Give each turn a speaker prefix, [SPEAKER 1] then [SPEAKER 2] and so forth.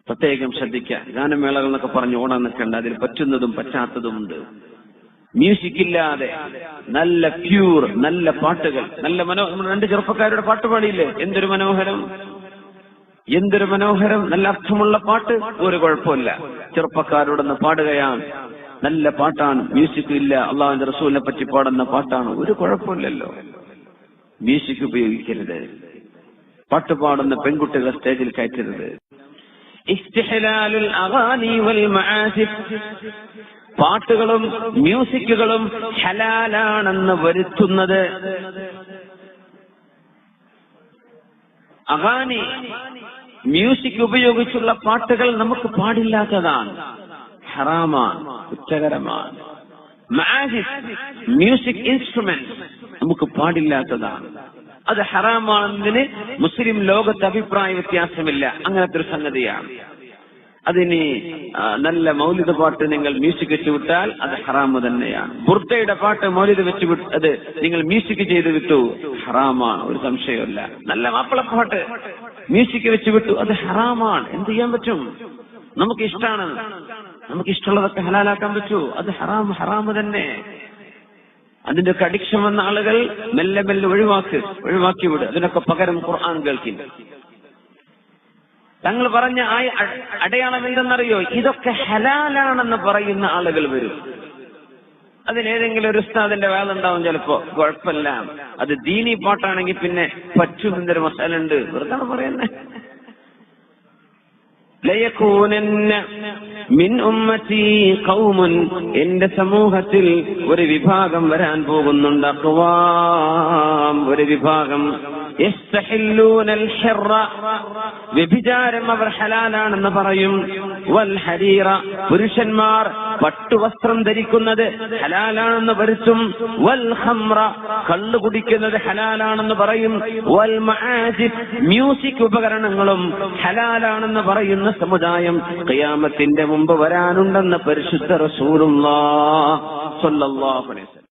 [SPEAKER 1] പ്രത്യേകം ശ്രദ്ധിക്കുക. ഗാനമേളകൾ എന്നൊക്കെ പറഞ്ഞ് ഓടാൻ നിൽക്കേണ്ട. അതിൽ പറ്റുന്നതും പറ്റാത്തതുമുണ്ട്. മ്യൂസിക് ഇല്ലാതെ നല്ല പ്യൂർ നല്ല പാട്ടുകൾ, നല്ല രണ്ട് ചെറുപ്പക്കാരുടെ പാട്ട് പാടിയില്ലേ, എന്തൊരു മനോഹരം, എന്തൊരു മനോഹരം, നല്ല അർത്ഥമുള്ള പാട്ട്. ഒരു കുഴപ്പമില്ല, ചെറുപ്പക്കാരോടൊന്ന് പാടുകയാണ്, നല്ല പാട്ടാണ്, മ്യൂസിക് ഇല്ല, അള്ളാഹുവിന്റെ റസൂലിനെ പറ്റി പാടുന്ന പാട്ടാണ്, ഒരു കുഴപ്പമില്ലല്ലോ. മ്യൂസിക് ഉപയോഗിക്കരുത്. പാട്ടുപാടുന്ന പെൺകുട്ടികളെ സ്റ്റേജിൽ കയറ്റരുത്. ഇസ്തിഹ്ലാലുൽ അഗാനി വൽ മആസിഫ്, പാട്ടുകളും മ്യൂസിക്കുകളും ഹലാലാണെന്ന് വരുത്തുന്നത്. അഗാനി മ്യൂസിക് ഉപയോഗിച്ചുള്ള പാട്ടുകൾ നമുക്ക് പാടില്ലാത്തതാണ്, ഹറാമാണ്, കുറ്റകരമാണ്. മആസിഫ് മ്യൂസിക് ഇൻസ്ട്രുമെന്റ് നമുക്ക് പാടില്ലാത്തതാണ്, അത് ഹറാമാണെന്നതിന് മുസ്ലിം ലോകത്ത് അഭിപ്രായ വ്യത്യാസമില്ല. അങ്ങനത്തെ ഒരു സംഗതിയാണ്. അതിന് നല്ല മൗലിദ് പാട്ട് നിങ്ങൾ മ്യൂസിക് വെച്ച് വിട്ടാൽ അത് ഹറാമ് തന്നെയാണ്. ബുർദയുടെ പാട്ട് മൗലിദ് വെച്ച് അത് നിങ്ങൾ മ്യൂസിക് ചെയ്ത് വിട്ടു, ഹറാമാണ്, ഒരു സംശയമില്ല. നല്ല മാപ്പിളപ്പാട്ട് മ്യൂസിക് വെച്ച് വിട്ടു, അത് ഹറാമാണ്. എന്ത് ചെയ്യാൻ പറ്റും? നമുക്ക് ഇഷ്ടമാണ്, നമുക്ക് ഇഷ്ടമുള്ളതൊക്കെ ഹലാലാക്കാൻ പറ്റൂ, അത് ഹറാമ് തന്നെ. അതിന്റെ ഒക്കെ അഡിക്ഷൻ വന്ന ആളുകൾ മെല്ലെ മെല്ലെ ഒഴിവാക്കി വിടുക. അതിനൊക്കെ പകരം ഖുർആൻ കേൾക്കില്ല. തങ്ങൾ പറഞ്ഞ ആ അടയാളം എന്തെന്നറിയോ? ഇതൊക്കെ ഹലാലാണെന്ന് പറയുന്ന ആളുകൾ വരും. അതിനേതെങ്കിലും ഒരു ഉസ്താദിന്റെ വേളുണ്ടാവും, ചിലപ്പോ കുഴപ്പമില്ല. അത് ദീനി പാട്ടാണെങ്കിൽ പിന്നെ പറ്റുമെന്നൊരു മസാല ഉണ്ട്, വെറുതെ പറയുന്നേ. ലയകൂനന്ന മിൻ ഉമ്മത്തി ഖൗമുൻ, എന്റെ സമൂഹത്തിൽ ഒരു വിഭാഗം വരാൻ പോകുന്നുണ്ട്. അഖ്വാം, ഒരു വിഭാഗം. യസ്തഹില്ലൂനൽ ഹിറ, വ്യഭിചാരം അവർ ഹലാലാണെന്ന് പറയും. വൽ ഹരീറ, പുരുഷന്മാർ പട്ടുവസ്ത്രം ധരിക്കുന്നത് ഹലാലാണെന്ന് വരുത്തും. വൽ ഖംറ, കള്ളു കുടിക്കുന്നത് ഹലാലാണെന്ന് പറയും. വൽ മആസിഫ്, മ്യൂസിക് ഉപകരണങ്ങളും ഹലാലാണെന്ന് പറയുന്ന സമുദായം ഖിയാമത്തിന്റെ മുമ്പ് വരാനുണ്ടെന്ന് പരിശുദ്ധ റസൂലുള്ളാഹി സ്വല്ലല്ലാഹു അലൈഹി വസല്ലം